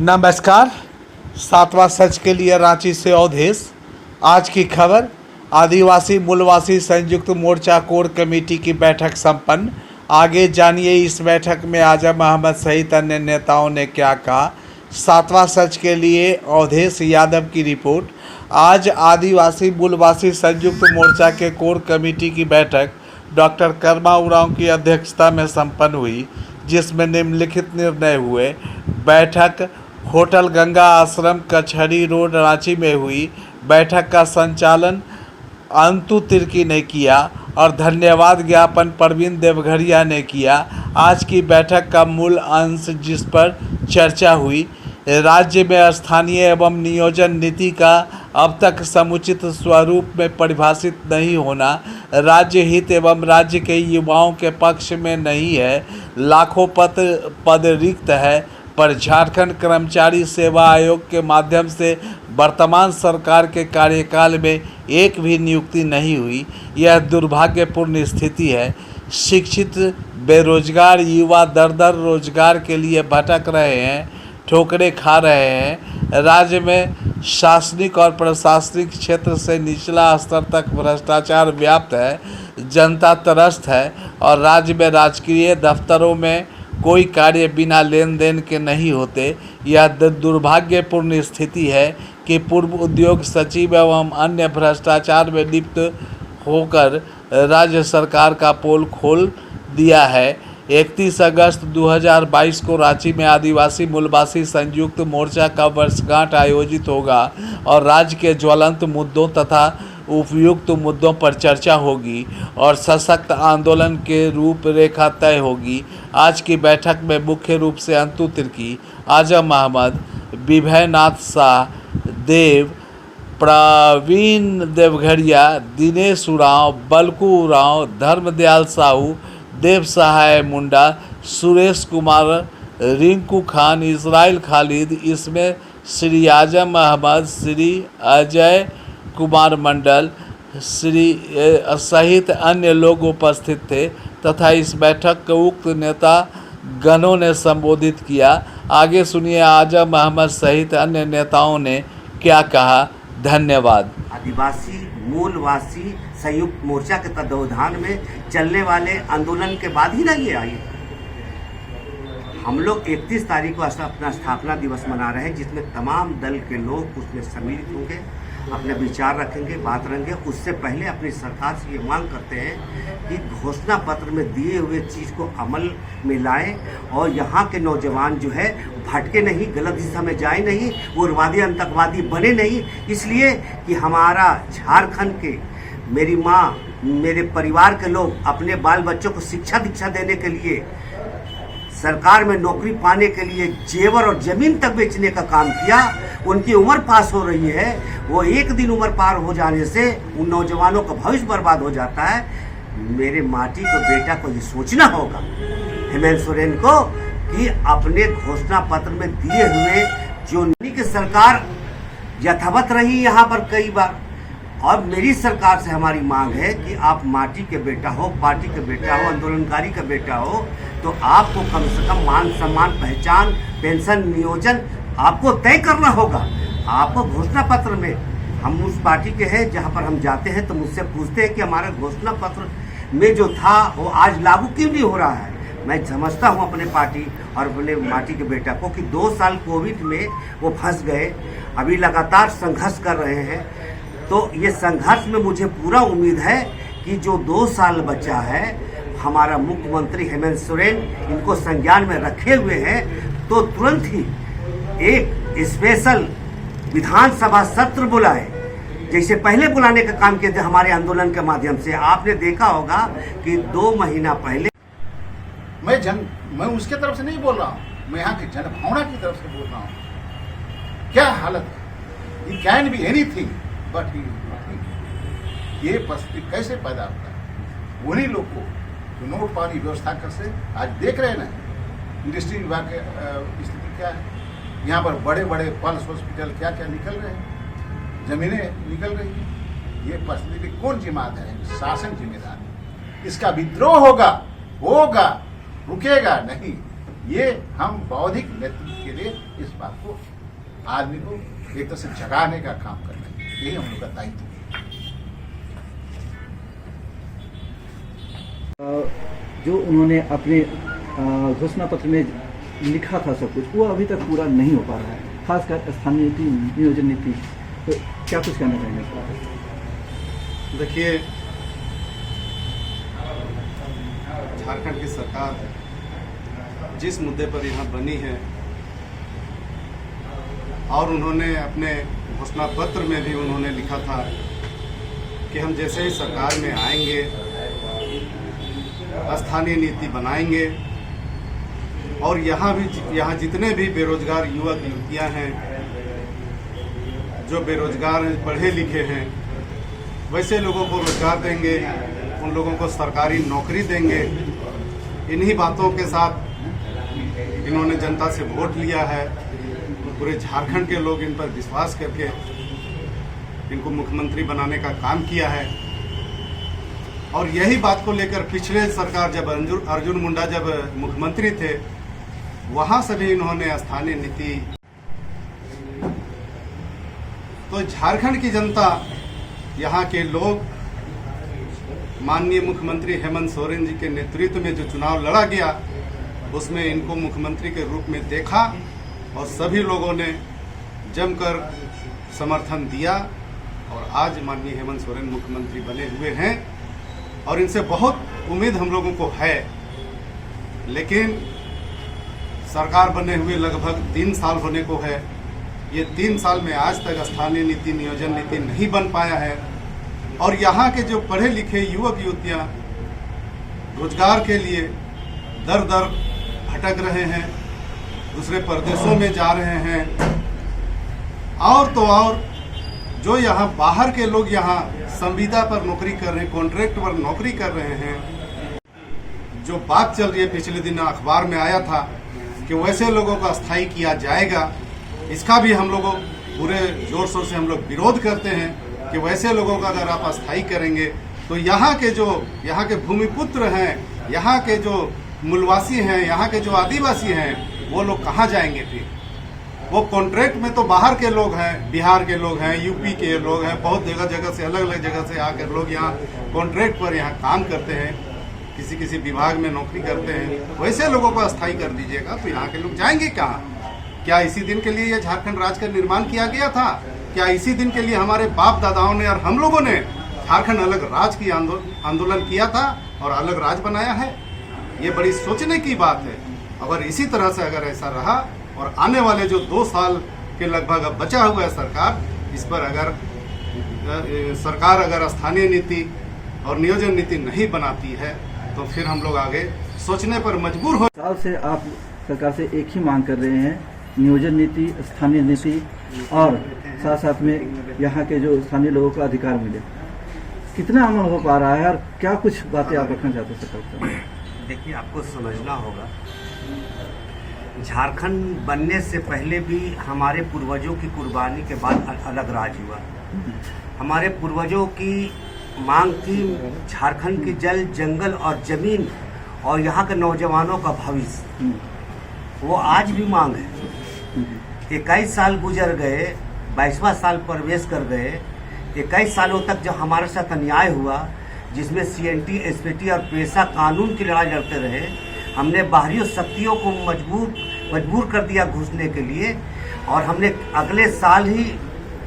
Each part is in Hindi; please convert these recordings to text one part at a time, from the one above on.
नमस्कार। सातवां सच के लिए रांची से अवधेश। आज की खबर, आदिवासी मूलवासी संयुक्त मोर्चा कोर कमेटी की बैठक संपन्न। आगे जानिए इस बैठक में आजम अहमद सहित अन्य नेताओं ने क्या कहा। सातवां सच के लिए अवधेश यादव की रिपोर्ट। आज आदिवासी मूलवासी संयुक्त मोर्चा के कोर कमेटी की बैठक डॉक्टर कर्मा उरांव की अध्यक्षता में संपन्न हुई, जिसमें निम्नलिखित निर्णय हुए। बैठक होटल गंगा आश्रम कचहरी रोड रांची में हुई। बैठक का संचालन अंतु तिर्की ने किया और धन्यवाद ज्ञापन प्रवीण देवघरिया ने किया। आज की बैठक का मूल अंश जिस पर चर्चा हुई, राज्य में स्थानीय एवं नियोजन नीति का अब तक समुचित स्वरूप में परिभाषित नहीं होना, राज्य हित एवं राज्य के युवाओं के पक्ष में नहीं है। लाखों पद रिक्त है, पर झारखंड कर्मचारी सेवा आयोग के माध्यम से वर्तमान सरकार के कार्यकाल में एक भी नियुक्ति नहीं हुई। यह दुर्भाग्यपूर्ण स्थिति है। शिक्षित बेरोजगार युवा दर दर रोजगार के लिए भटक रहे हैं, ठोकरें खा रहे हैं। राज्य में शासनिक और प्रशासनिक क्षेत्र से निचला स्तर तक भ्रष्टाचार व्याप्त है, जनता त्रस्त है और राज्य में राजकीय दफ्तरों में कोई कार्य बिना लेन देन के नहीं होते। यह दुर्भाग्यपूर्ण स्थिति है कि पूर्व उद्योग सचिव एवं अन्य भ्रष्टाचार में लिप्त होकर राज्य सरकार का पोल खोल दिया है। 31 अगस्त 2022 को रांची में आदिवासी मूलवासी संयुक्त मोर्चा का वर्षगांठ आयोजित होगा और राज्य के ज्वलंत मुद्दों तथा उपयुक्त मुद्दों पर चर्चा होगी और सशक्त आंदोलन के रूपरेखा तय होगी। आज की बैठक में मुख्य रूप से अंतु तिर्की, आजम अहमद, विभयनाथ शाह, प्रवीण देवघरिया, दिनेश उरांव, बलकू उरांव, धर्मदयाल साहू, देव सहाय मुंडा, सुरेश कुमार, रिंकू खान, इजराइल खालिद, इसमें श्री आजम अहमद, श्री अजय कुमार मंडल सहित अन्य लोग उपस्थित थे तथा इस बैठक को उक्त नेता गणों ने संबोधित किया। आगे सुनिए आजम अहमद सहित अन्य नेताओं ने क्या कहा। धन्यवाद। आदिवासी मूलवासी संयुक्त मोर्चा के तत्वावधान में चलने वाले आंदोलन के बाद ही ना ये आई। हम लोग 31 तारीख को अपना स्थापना दिवस मना रहे हैं, जिसमें तमाम दल के लोग उसमें सम्मिलित होंगे, अपने विचार रखेंगे, बात रखेंगे। उससे पहले अपनी सरकार से ये मांग करते हैं कि घोषणा पत्र में दिए हुए चीज़ को अमल में लाएं और यहाँ के नौजवान जो है भटके नहीं, गलत दिशा में जाए नहीं, उग्रवादी आतंकवादी बने नहीं। इसलिए कि हमारा झारखंड के, मेरी माँ, मेरे परिवार के लोग अपने बाल बच्चों को शिक्षा दीक्षा देने के लिए, सरकार में नौकरी पाने के लिए जेवर और जमीन तक बेचने का काम किया। उनकी उम्र पास हो रही है, वो एक दिन उम्र पार हो जाने से उन नौजवानों का भविष्य बर्बाद हो जाता है। मेरे माटी को बेटा को ये सोचना होगा, हेमंत सोरेन को, कि अपने घोषणा पत्र में दिए हुए जो नीति की सरकार यथावत रही यहाँ पर कई बार, और मेरी सरकार से हमारी मांग है कि आप माटी के बेटा हो, पार्टी के बेटा हो, आंदोलनकारी का बेटा हो, तो आपको कम से कम मान सम्मान, पहचान, पेंशन, नियोजन आपको तय करना होगा। आपको घोषणा पत्र में, हम उस पार्टी के हैं जहां पर हम जाते हैं तो मुझसे पूछते हैं कि हमारा घोषणा पत्र में जो था वो आज लागू क्यों नहीं हो रहा है। मैं समझता हूं अपने पार्टी और अपने माटी के बेटा को कि 2 साल कोविड में वो फंस गए, अभी लगातार संघर्ष कर रहे हैं। तो ये संघर्ष में मुझे पूरा उम्मीद है कि जो 2 साल बचा है, हमारा मुख्यमंत्री हेमंत सोरेन इनको संज्ञान में रखे हुए हैं, तो तुरंत ही एक स्पेशल विधानसभा सत्र बुलाए, जैसे पहले बुलाने का काम किया था हमारे आंदोलन के माध्यम से। आपने देखा होगा कि 2 महीना पहले मैं उसके तरफ से नहीं बोल रहा हूँ, मैं यहाँ की जनभावना की तरफ से बोल रहा हूँ। क्या हालत है, ये कैन बी एनीथिंग बट ये परिस्थिति कैसे पैदा होता है। उन्हीं लोग को जो नोट पानी व्यवस्था कर से आज देख रहे हैं ना, इंडस्ट्री विभाग की स्थिति क्या है। यहाँ पर बड़े बड़े पल्स हॉस्पिटल क्या क्या निकल रहे हैं, जमीनें निकल रही हैं। ये परिस्थिति कौन जिम्मेदार है? शासन जिम्मेदार है। इसका विद्रोह होगा, रुकेगा नहीं। ये हम बौद्धिक नेतृत्व के लिए इस बात को आदमी को एक तरह से जगाने का काम कर रहे हैं। यही हम लोग का दायित्व है। जो उन्होंने अपने घोषणा पत्र में लिखा था सब कुछ, वो अभी तक पूरा नहीं हो पा रहा है, खासकर स्थानीय नीति, नियोजन नीति। तो क्या कुछ कहना चाहेंगे? देखिए, झारखंड की सरकार जिस मुद्दे पर यहाँ बनी है और उन्होंने अपने घोषणा पत्र में भी उन्होंने लिखा था कि हम जैसे ही सरकार में आएंगे स्थानीय नीति बनाएंगे और यहाँ जितने भी बेरोजगार युवक युवतियाँ हैं, जो बेरोजगार हैं, पढ़े लिखे हैं, वैसे लोगों को रोजगार देंगे, उन लोगों को सरकारी नौकरी देंगे। इन्हीं बातों के साथ इन्होंने जनता से वोट लिया है। पूरे झारखंड के लोग इन पर विश्वास करके इनको मुख्यमंत्री बनाने का काम किया है। और यही बात को लेकर पिछले सरकार जब अर्जुन मुंडा जब मुख्यमंत्री थे, वहां से भी इन्होंने स्थानीय नीति। तो झारखंड की जनता, यहाँ के लोग माननीय मुख्यमंत्री हेमंत सोरेन जी के नेतृत्व में जो चुनाव लड़ा गया, उसमें इनको मुख्यमंत्री के रूप में देखा और सभी लोगों ने जमकर समर्थन दिया और आज माननीय हेमंत सोरेन मुख्यमंत्री बने हुए हैं और इनसे बहुत उम्मीद हम लोगों को है। लेकिन सरकार बने हुए लगभग 3 साल होने को है। ये 3 साल में आज तक स्थानीय नीति, नियोजन नीति नहीं बन पाया है और यहाँ के जो पढ़े लिखे युवक युवतियाँ रोजगार के लिए दर दर भटक रहे हैं, दूसरे प्रदेशों में जा रहे हैं। और तो और जो यहाँ बाहर के लोग यहाँ संविदा पर नौकरी कर रहे हैं, कॉन्ट्रैक्ट पर नौकरी कर रहे हैं। जो बात चल रही है, पिछले दिन अखबार में आया था कि वैसे लोगों को अस्थायी किया जाएगा। इसका भी हम लोगों पूरे जोर शोर से हम लोग विरोध करते हैं कि वैसे लोगों का अगर आप अस्थायी करेंगे तो यहाँ के भूमिपुत्र हैं, यहाँ के जो मूलवासी हैं, यहाँ के जो आदिवासी हैं, वो लोग कहाँ जाएंगे फिर? वो कॉन्ट्रैक्ट में तो बाहर के लोग हैं, बिहार के लोग हैं, यूपी के लोग हैं, बहुत जगह से अलग अलग जगह से आकर लोग यहाँ कॉन्ट्रैक्ट पर यहाँ काम करते हैं, किसी विभाग में नौकरी करते हैं। वैसे लोगों को अस्थायी कर दीजिएगा तो यहाँ के लोग जाएंगे कहाँ? क्या इसी दिन के लिए ये झारखंड राज्य का निर्माण किया गया था? क्या इसी दिन के लिए हमारे बाप दादाओं ने और हम लोगों ने झारखंड अलग राज्य की आंदोलन किया था और अलग राज्य बनाया है? ये बड़ी सोचने की बात है। अगर इसी तरह से अगर ऐसा रहा और आने वाले जो 2 साल के लगभग अब बचा हुआ है सरकार, इस पर अगर सरकार अगर स्थानीय नीति और नियोजन नीति नहीं बनाती है तो फिर हम लोग आगे सोचने पर मजबूर हो। साल से आप सरकार से एक ही मांग कर रहे हैं, नियोजन नीति, स्थानीय नीति और साथ साथ में यहाँ के जो स्थानीय लोगों को अधिकार मिले। कितना अमल हो पा रहा है और क्या कुछ बातें आप रखना चाहते हैं सरकार? देखिए, आपको समझना होगा, झारखंड बनने से पहले भी हमारे पूर्वजों की कुर्बानी के बाद अलग राज्य हुआ। हमारे पूर्वजों की मांग थी झारखंड की जल, जंगल और जमीन और यहाँ के नौजवानों का भविष्य। वो आज भी मांग है। 21 साल गुजर गए, 22वां साल प्रवेश कर गए। 21 सालों तक जो हमारे साथ अन्याय हुआ, जिसमें CNT, SPT और पेशा कानून की लड़ाई लड़ते रहे, हमने बाहरी शक्तियों को मजबूर कर दिया घुसने के लिए और हमने अगले साल ही,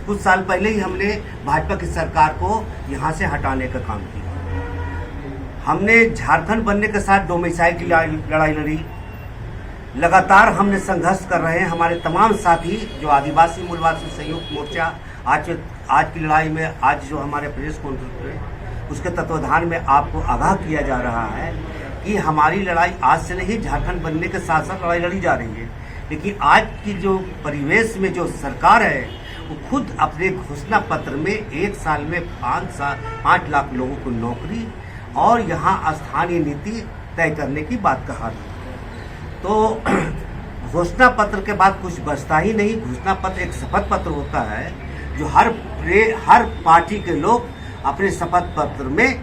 कुछ साल पहले ही हमने भाजपा की सरकार को यहाँ से हटाने का काम किया। हमने झारखंड बनने के साथ डोमिसाइल की लड़ाई लड़ी। लगातार हमने संघर्ष कर रहे हैं। हमारे तमाम साथी जो आदिवासी मूलवासी संयुक्त मोर्चा आज की लड़ाई में, आज जो हमारे प्रेस कॉन्फ्रेंस में, उसके तत्वाधान में आपको आगाह किया जा रहा है कि हमारी लड़ाई आज से नहीं, झारखंड बनने के साथ साथ लड़ाई लड़ी जा रही है। लेकिन आज की जो परिवेश में जो सरकार है, वो खुद अपने घोषणा पत्र में 1 साल में 5 लाख लोगों को नौकरी और यहाँ स्थानीय नीति तय करने की बात कहा था। तो घोषणा पत्र के बाद कुछ बचता ही नहीं। घोषणा पत्र एक शपथ पत्र होता है जो हर पार्टी के लोग अपने शपथ पत्र में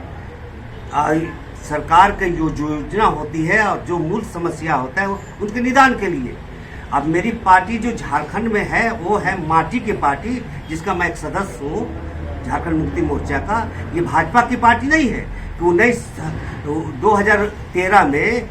सरकार की जो योजना होती है और जो मूल समस्या होता है उनके निदान के लिए। अब मेरी पार्टी जो झारखंड में है वो है माटी की पार्टी, जिसका मैं एक सदस्य हूँ झारखंड मुक्ति मोर्चा का। ये भाजपा की पार्टी नहीं है कि 2013 में